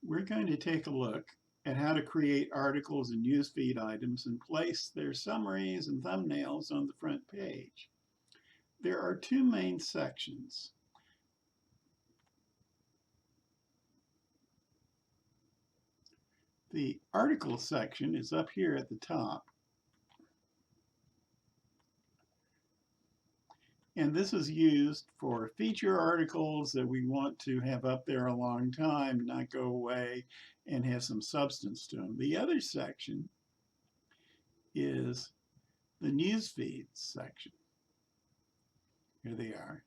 we're going to take a look at how to create articles and newsfeed items and place their summaries and thumbnails on the front page. There are two main sections. The article section is up here at the top. And this is used for feature articles that we want to have up there a long time, not go away, and have some substance to them. The other section is the newsfeed section. Here they are.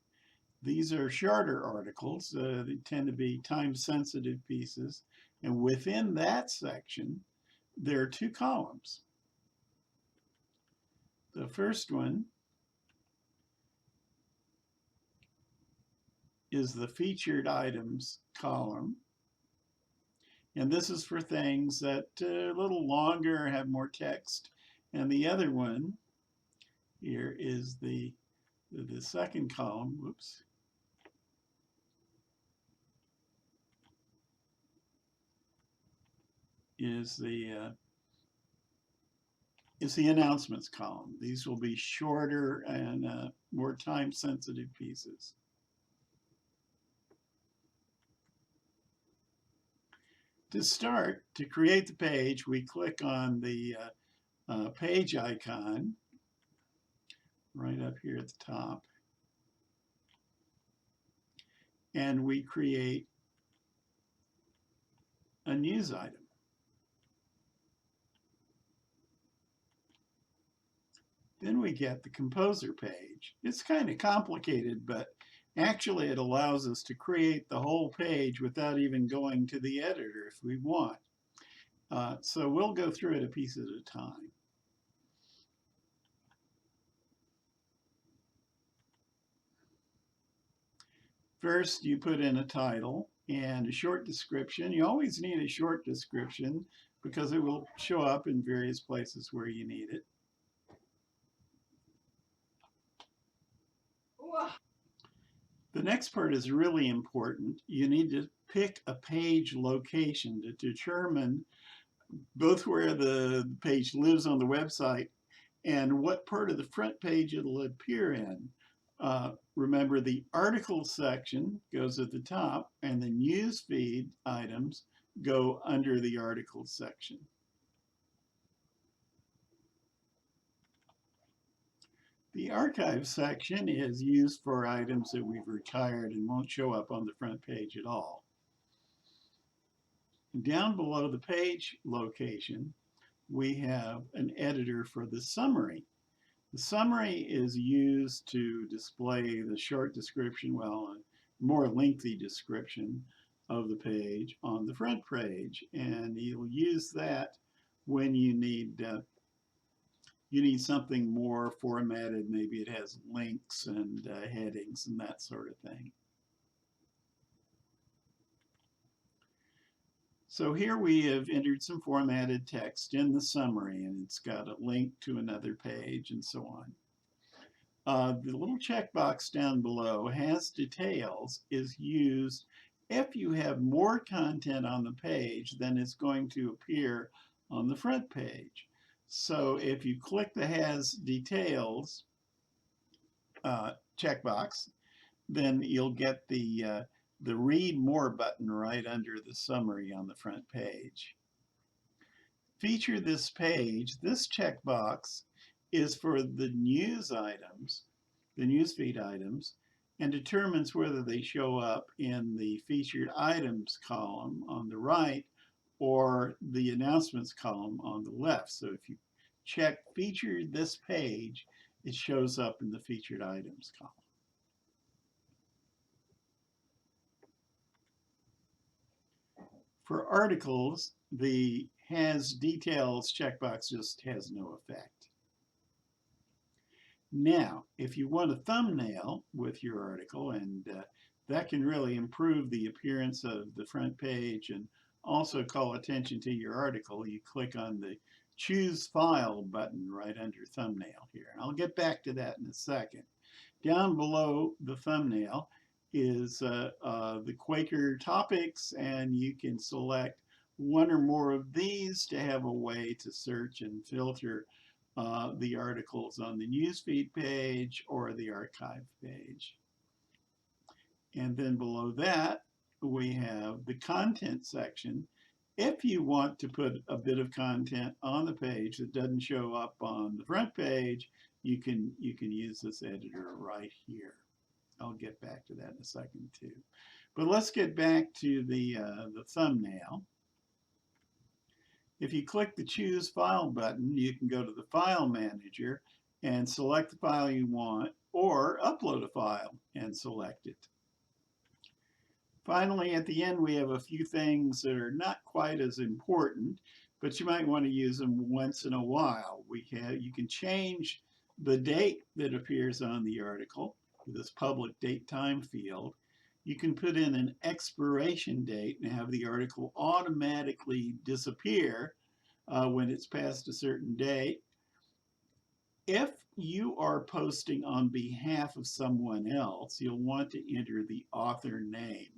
These are shorter articles. They tend to be time-sensitive pieces. And within that section, there are two columns. The first one is the featured items column. And this is for things that are a little longer, have more text. And the other one here is the second column, whoops, is the announcements column. These will be shorter and more time-sensitive pieces. To start, to create the page, we click on the page icon right up here at the top, and we create a news item. Then we get the composer page. It's kind of complicated, but actually it allows us to create the whole page without even going to the editor if we want. So we'll go through it a piece at a time. First, you put in a title and a short description. You always need a short description because it will show up in various places where you need it. The next part is really important. You need to pick a page location to determine both where the page lives on the website and what part of the front page it'll appear in. Remember, the article section goes at the top and the newsfeed items go under the article section. The archive section is used for items that we've retired and won't show up on the front page at all. Down below the page location, we have an editor for the summary. The summary is used to display the short description, well, a more lengthy description of the page on the front page. And you'll use that when you need something more formatted. Maybe it has links and headings and that sort of thing. So here we have entered some formatted text in the summary, and it's got a link to another page and so on. The little checkbox down below, has details, is used if you have more content on the page than is going to appear on the front page. So if you click the has details checkbox, then you'll get the read more button right under the summary on the front page. Feature this page, this checkbox is for the news items, the newsfeed items, and determines whether they show up in the featured items column on the right or the announcements column on the left. So if you check featured this page, it shows up in the featured items column. For articles, the has details checkbox just has no effect. Now, if you want a thumbnail with your article, and that can really improve the appearance of the front page and also call attention to your article, you click on the Choose File button right under thumbnail here. I'll get back to that in a second. Down below the thumbnail, is the Quaker topics, and you can select one or more of these to have a way to search and filter the articles on the newsfeed page or the archive page. And then below that, we have the content section. If you want to put a bit of content on the page that doesn't show up on the front page, you can use this editor right here. I'll get back to that in a second too. But let's get back to the thumbnail. If you click the Choose File button, you can go to the File Manager and select the file you want, or upload a file and select it. Finally, at the end, we have a few things that are not quite as important, but you might want to use them once in a while. You can change the date that appears on the article with this public date time field. You can put in an expiration date and have the article automatically disappear when it's past a certain date. If you are posting on behalf of someone else, you'll want to enter the author name.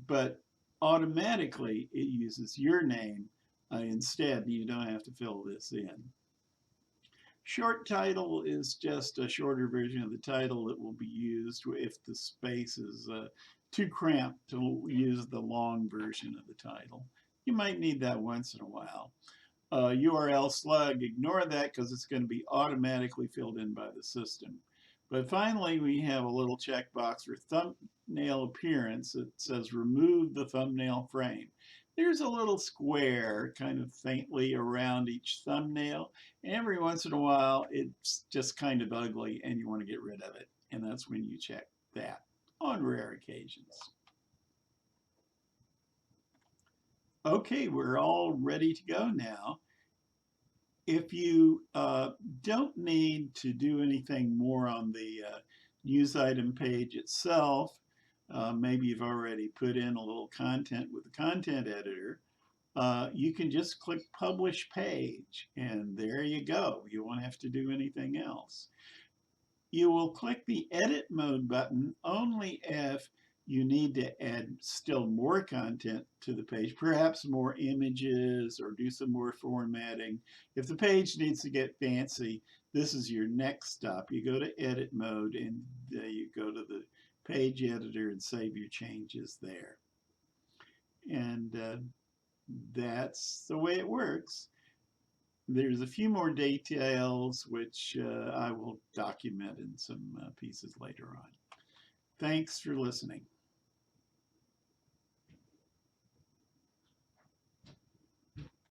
But automatically it uses your name instead. You don't have to fill this in. Short title is just a shorter version of the title that will be used if the space is too cramped to use the long version of the title. You might need that once in a while. URL slug, ignore that because it's going to be automatically filled in by the system. But finally, we have a little checkbox for thumbnail appearance that says remove the thumbnail frame. There's a little square kind of faintly around each thumbnail, and every once in a while it's just kind of ugly and you want to get rid of it, and that's when you check that on rare occasions. Okay, we're all ready to go now. If you don't need to do anything more on the news item page itself, maybe you've already put in a little content with the content editor, you can just click Publish Page, and there you go. You won't have to do anything else. You will click the Edit Mode button only if you need to add still more content to the page, perhaps more images or do some more formatting. If the page needs to get fancy, this is your next stop. You go to Edit Mode and you go to the page editor and save your changes there. And that's the way it works. There's a few more details which I will document in some pieces later on. Thanks for listening.